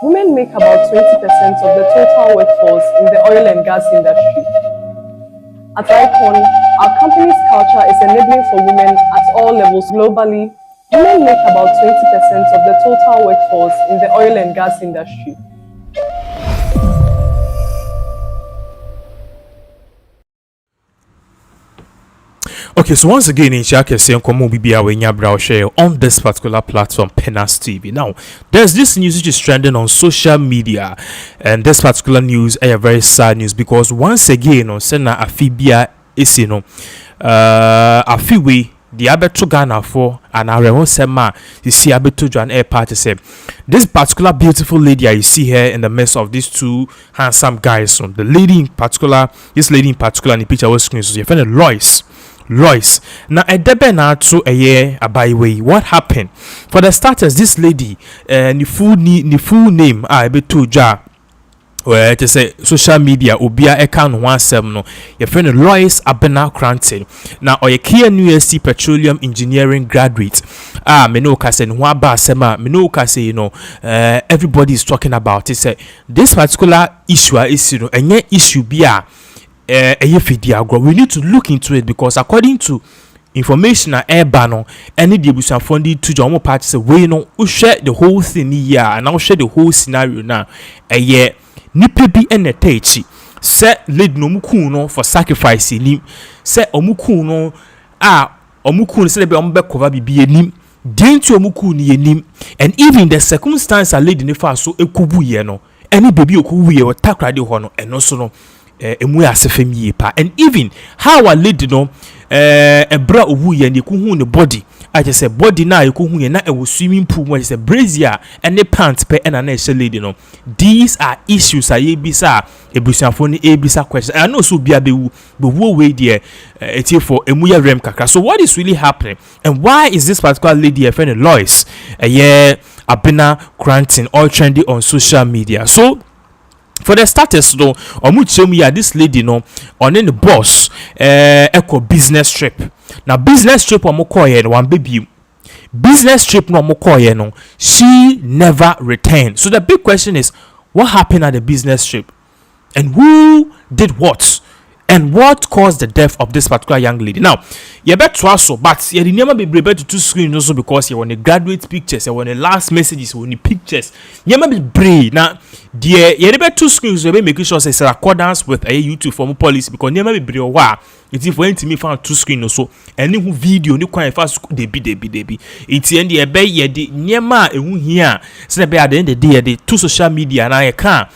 Women make about 20% of the total workforce in the oil and gas industry. At Icon, our company's culture is enabling for women at all levels globally. Women make about 20% of the total workforce in the oil and gas industry. Okay, so once again, in Shaka saying come on share on this particular platform, pinaxtv. Now, there's this news which is trending on social media, and this particular news is a very sad news because once again, on Sena Afibia is Afiwe the abeto Ghana for and I remember sema you see abeto Joan Air Party say this particular beautiful lady you see here in the midst of these two handsome guys. So the lady in particular, this lady in particular in the picture was screen, so you find Lois. Now a debe na to a year way. What happened? For the starters, this lady the full name abeto Ja. Well, to say social media obia account 17 no your friend Lois Abena Cranton now or your KNUST petroleum engineering graduate me no ka say no aba sema me no ka say everybody is talking about it. Say this particular issue is any issue bia we need to look into it because according to information na no any the abusan funding to jomo party say we no share the whole thing here and now share the whole scenario now nipa bi enetechi se lead no muku no for sacrifice ni se omuku no omuku se be ombe cover bibi enim denti omuku ni enim and even the circumstance lead ni fa so ekubu ye no any baby okubu ye o Takoradi ho no eno so no emu asefem ye pa and even how a lead no ebra owu ye ni ku hu ne body I just say body na you hu na e swimming pool mo just brazier and the pants pe na na she lady no. These are issues I bisa ebusiafo ni ebisa question. I know so bia be wo we there etie for emuya rem kakra. So what is really happening and why is this particular lady a friend Lois Abena Cranton all trendy on social media? So for the status though, this lady no on the boss echo business trip. Now business trip on Mokoye one baby business trip no Mokoye no she never returned. So the big question is what happened at the business trip and who did what and what caused the death of this particular young lady. Now you bet also but you never be able to screen also because you want the graduate pictures, you want the last messages, you want the pictures. You never be brave now. Dear, you never two screens will be making sure it's accordance with a YouTube form policy because never be brave. Wow, it's if when to me found two screen also any video ni quite fast they be it's in the ebe ye the nyema ehu here so be at the end of the day the two social media and I can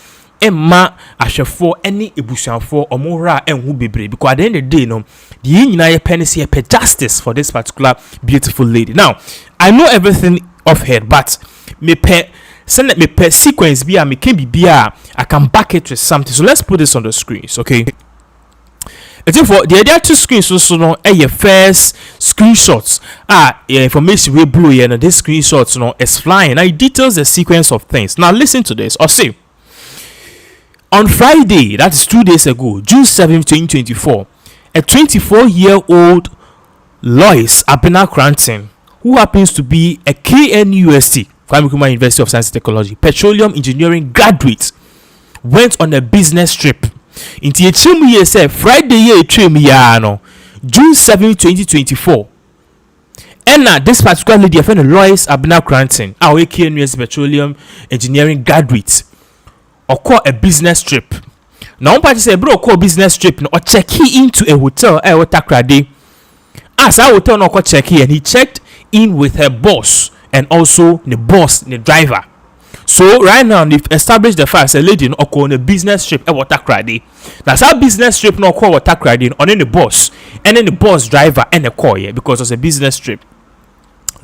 Emma ashefo any ebusianfo omora enhu bebre because at the end of the day no the nyina ye penny say justice for this particular beautiful lady. Now I know everything of her but me pe send me per sequence be me can be I can back it with something. So let's put this on the screens, okay? It's for the other two screens so no your first screenshots information we blue here and this screenshots no is flying. Now it details the sequence of things. Now listen to this or see. On Friday, that is 2 days ago, June 7, 2024, a 24-year-old Lois Abena Cranton, who happens to be a KNUST, Kwame University of Science and Technology, petroleum engineering graduate, went on a business trip. Into a chim year said Friday year trim no June 7, 2024. And this particular lady, a friend of Lois Abena Cranton, our KNUST petroleum engineering graduate, or call a business trip. Now, one party say, bro, call business trip or check into a hotel at Takoradi. As our hotel no check and he checked in with her boss and also the boss, the driver. So right now they've established the fact a lady no call a business trip at Takoradi. That's how business trip no call Takoradi on the boss and then the boss driver and the call because it's a business trip.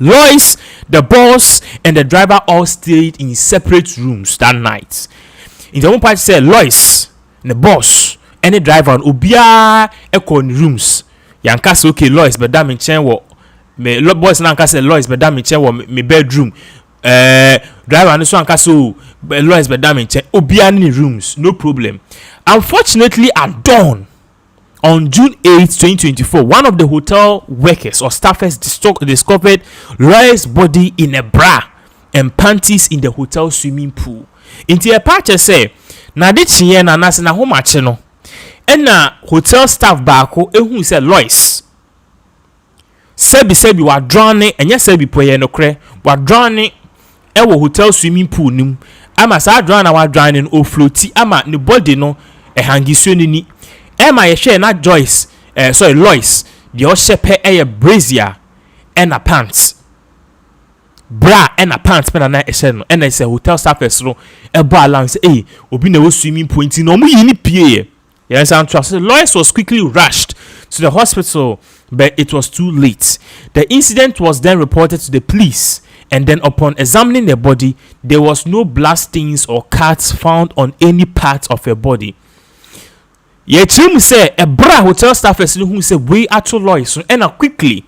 Lois, the boss, and the driver all stayed in separate rooms that night. In the one part said Lois, the boss, and the driver on Ubia echo in rooms. Yankasa okay, Lois, but damn in chain what me boys nanka say Lois, but damn in chain what me bedroom. Driver and so ankaso Lois, but damn in chain Ubia in rooms, no problem. Unfortunately, at dawn on June 8, 2024, one of the hotel workers or staffers discovered Lois' body in a bra and panties in the hotel swimming pool. Into a patch say, na de chie na nase na home ache no. And na hotel staff baako who said Lois. Sebi wa drowning and yes sebi poye no kre wa drowning ewo hotel swimming pool nim ama sa drown na wa drowning o floati ama ne body no hangisio ni ema ye hwe na Joyce Lois the o shepe brazier and a pants bra and a pants pe na ehye no and say hotel staff no ebo alarm say obi na wo swimming pool nti no mu yi ni pie. Yes, and trust. Lois was quickly rushed to the hospital, but it was too late. The incident was then reported to the police, and then upon examining the body, there was no blood stains or cuts found on any part of her body. Yechim say a bra hotel staffers who say we at Lois and quickly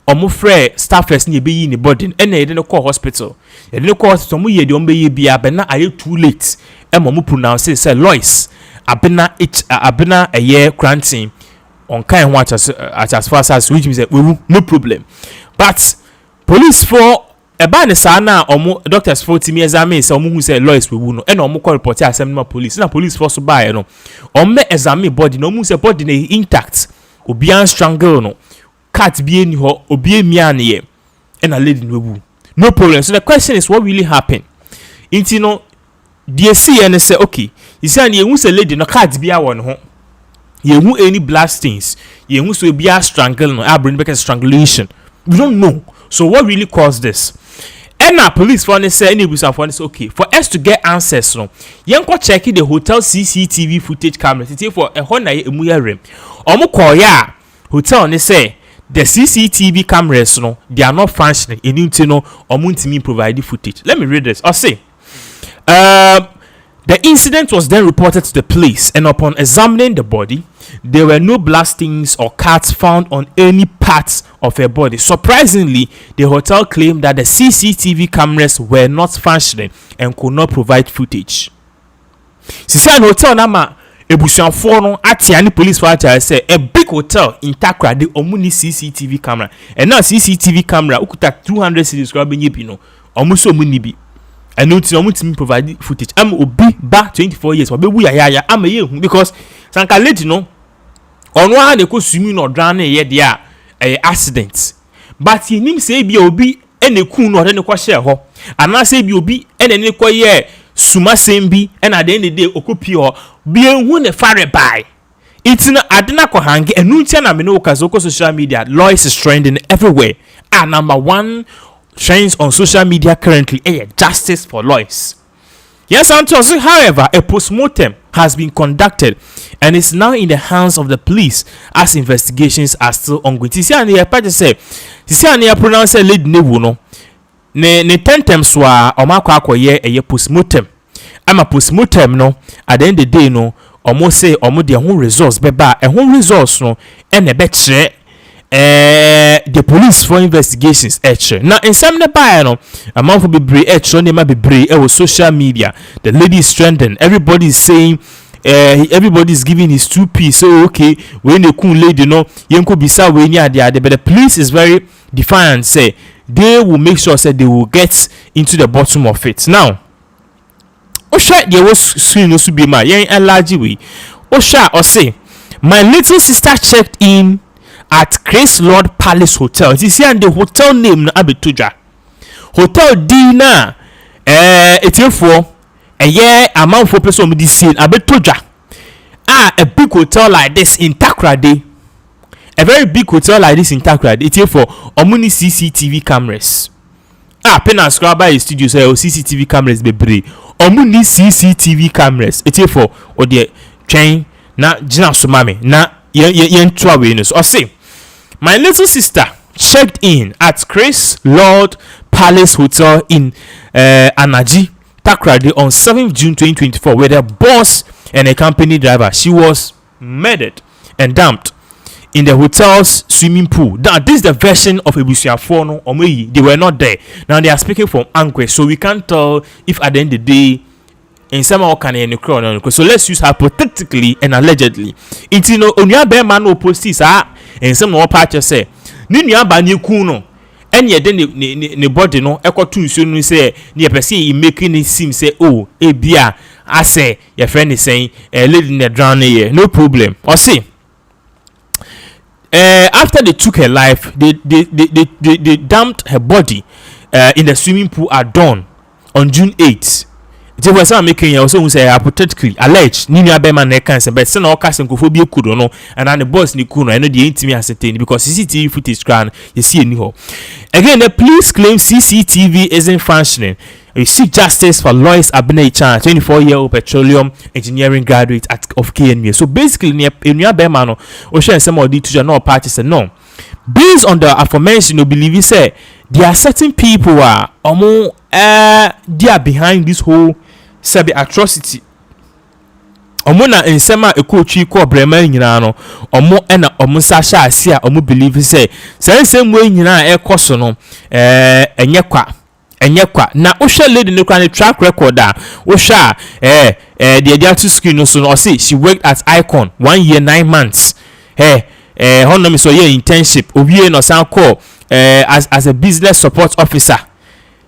frɛ staffers ni be in the body and they didn't call hospital. They didn't call hospital mu ye de ombe bia but na aye too late. And mo pronounce say Lois abena a year quarantine on kind watch as far as which means no problem. But police for a ban sana or doctors for me examine some who say Lois we no and omo call report assembly police na police for so buy no omo examine body no mu say body intact obi an strangle no cat be ni ho obi emia ne ye and a lady no problem. So the question is what really happened into no DSC and say okay you say you say lady no cat be a one ho you who any blood stains you who so be a strangle no bring back a strangulation we don't know. So what really caused this? And now police for say any busa for say okay for us to get answers no yenko check the hotel CCTV footage cameras it for a hona emu yarem omo call ya hotel ne say the CCTV cameras no they are not functioning into no omo ntimi provide footage. Let me read this. I say the incident was then reported to the police, and upon examining the body, there were no blood stains or cuts found on any parts of her body. Surprisingly, the hotel claimed that the CCTV cameras were not functioning and could not provide footage. She said, "Hotel nama ebusuanfo no atiani police for say a big hotel in Takoradi omuni CCTV camera, and now CCTV camera ukuta 200 cedis kwa benye bi no omuso omuni bi." And no to provide footage. I'm obi back 24 years. But we are I'm a because Sanka lady no on one they could swimming or drowning yet there accidents. But he name say be obi any coon or any question ho. And I say be obi and any quay suma same be and at the end of the day okupio be a one a far by. It's not adena ko hangi and no chana mino kazoko social media. Lois is trending everywhere. And number one trends on social media currently justice for Lois. Yes, however, a post-mortem has been conducted and is now in the hands of the police as investigations are still ongoing. Tisiani apart say Tisiani pronounce lead newu no ne tentems wa omako akoye eye post-mortem. Ama post-mortem no at the end of the day no omo say omo de ho results beba e ho results no e na be kire the police for investigations now in some the no amount for be nema be social media. The lady is trending, everybody is saying everybody is giving his 2p. So okay, when the cool lady no yenko bisa we ni ade but the police is very defiant, say they will make sure say they will get into the bottom of it. Now osha there was screen no be ma yen enlarge we osha or say my little sister checked in at Grace Lord Palace Hotel. You see, and the hotel name na Abetuja. Hotel D na for a year amount for person with this Abetuja. A big hotel like this in Takoradi. A very big hotel like this in Takoradi. It's for omuni CCTV cameras. Pinaxtv is studio say CCTV cameras be brave. Omuni CCTV cameras. It's for or the train na jina sumame na yen travelers. Or say my little sister checked in at Grace Lord Palace Hotel in Anaji, Takoradi on 7th June 2024 with a boss and a company driver. She was murdered and dumped in the hotel's swimming pool. Now, this is the version of Ebusiafono or maybe they were not there. Now they are speaking from anguish, so we can't tell if at the end of the day in some kind of so let's use hypothetically and allegedly. It's no onya be man no postis and some more patch say ni nua ba ni ku no Any then the body no echo to soon say near per se making it seem say oh a beer I say your friend is saying lady in the drown here no problem or see after they took her life they dumped her body in the swimming pool at dawn on June 8th. It was some making you also say hypothetically alleged Nini Abema cancer, but send all cast and cophobia could no and the boss ni kuno I know the intimate ascertain because CCTV footage grand you see anyhow. Again, the police claim CCTV isn't functioning. You seek justice for Lois Abinechan, 24-year-old petroleum engineering graduate of KNUST. So basically, near Bemano, Ocean some of the two no parties said no. Based on the aforementioned, you believe he said there are certain people who are they are behind this whole sabi atrocity. Na nsema ekochi ko brema nyina no na sa sha ase a believe say nsem we nyina ekoso no enye kwa na ohwe lady ne kwa ne track record a ohwe the dia to screen no so no say she worked at Icon 1 year 9 months hono me so ye internship owie no san call as a business support officer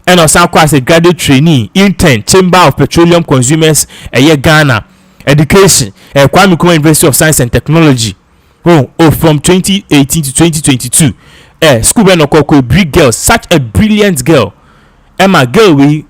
and also as a graduate trainee intern Chamber of Petroleum Consumers Ghana education Kwame Nkrumah University of Science and Technology from 2018 to 2022 school no call big girl, such a brilliant girl Emma girl we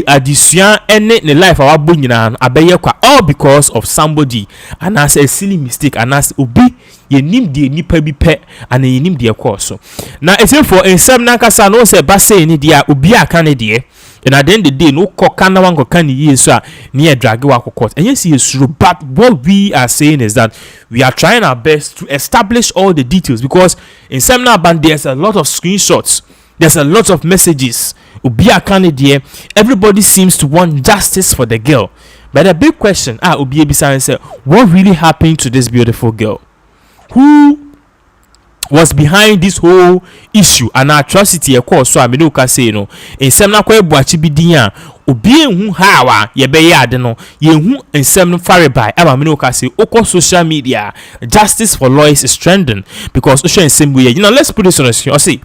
addition any in life our bunyina abeye kwa all because of somebody and as a silly mistake and as obi ye nim de nipa bi pe and ye nim de course na ese for ensem na kasa no se ba say ni dia obi aka ne de and at the end of the day no koka na wan koka ni ye so a near drag wa court and yes is true but what we are saying is that we are trying our best to establish all the details because in some na band there's a lot of screenshots, there's a lot of messages. Everybody seems to want justice for the girl. But the big question, what really happened to this beautiful girl? Who was behind this whole issue and atrocity? Of course, so I mean, you say no. In some na kwe buachi bidiya, obi hu hawa yebe yade no. Ye hu in some fare by. Aba minu say oko social media. Justice for Lois is trending because osho in same way. Let's put this on a screen. I see.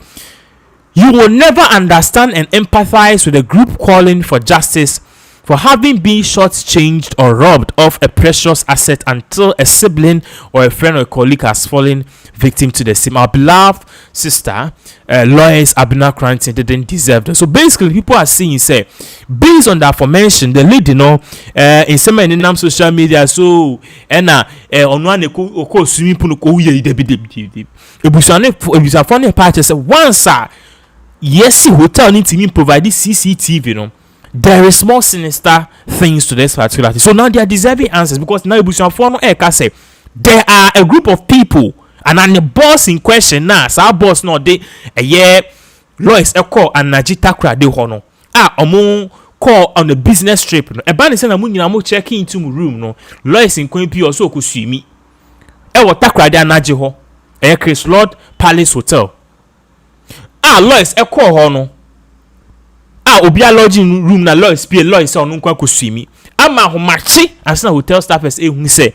You will never understand and empathize with a group calling for justice for having been shortchanged or robbed of a precious asset until a sibling or a friend or a colleague has fallen victim to the same. Our beloved sister, Lois Abinechan, didn't deserve that. So basically, people are saying, say, based on the aforementioned, the lead, in some in social media, so on one oko swimming pool, funny part is once yes, hotel need to provide this CCTV, there is more sinister things to this particular thing. So now they are deserving answers because now say there are a group of people and the boss in question now, our boss no they Lois Eko and Takoradi hono call on a business trip. A band is saying check into my room no. Lois in Quimpi also could see me. Takoradi anaji ho Chris Lord Palace Hotel. Lois Eko hono. Obi a lodging room na Lois pay Lois on nkwa ko swimi ama ho machi as na hotel staffers ehun say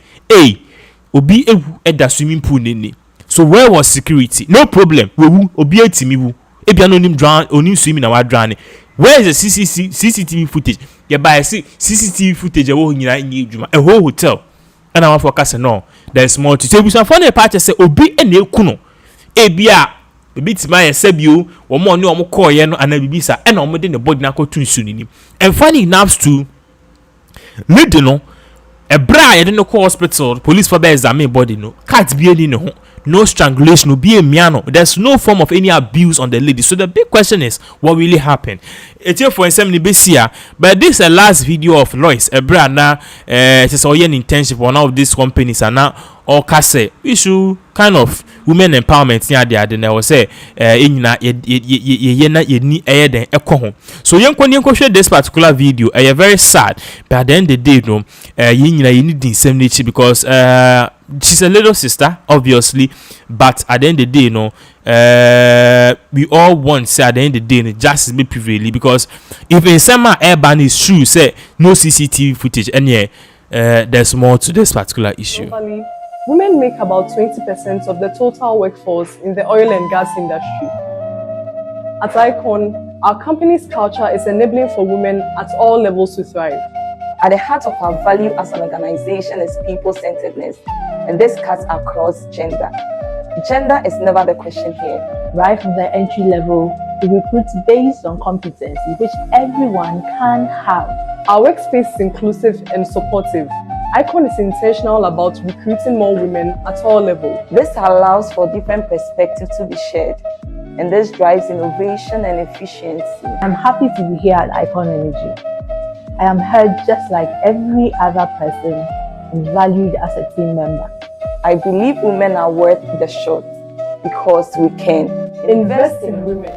obi ewu eda swimming pool nene. So where was security? No problem, wewu obi etimi wu ebia no nim drown onim swimming na wa drown. Where is the CCTV footage? Yeah, by CCTV footage ewo nyina nyi adwuma a whole hotel and I want for case no there's more to say. We some funny part say obi ene eku no ebia bit my sebio or more no more call no and bibisa and on the body na ko tun sunini. And funny enough too lady no a bra you don't call hospital police for examine body no cat be any no strangulation no be a miano. There's no form of any abuse on the lady. So the big question is what really happened. It's here for some besia but this is the last video of Lois a bra na it is all an internship for one of these companies and now or kase issue kind of women empowerment near the other was say so you share this particular video very sad but at the end of the day no you need the same nature because she's a little sister obviously but at the end of the day no we all want say at the end of the day justice be prevail because if in some air ban is true say no CCTV footage and there's more to this particular issue. Women make about 20% of the total workforce in the oil and gas industry. At Icon, our company's culture is enabling for women at all levels to thrive. At the heart of our value as an organization is people-centeredness, and this cuts across gender. Gender is never the question here. Right from the entry level, we recruit based on competency, which everyone can have. Our workspace is inclusive and supportive. Icon is intentional about recruiting more women at all levels. This allows for different perspectives to be shared, and this drives innovation and efficiency. I'm happy to be here at Icon Energy. I am heard just like every other person and valued as a team member. I believe women are worth the shot because we can Invest in women.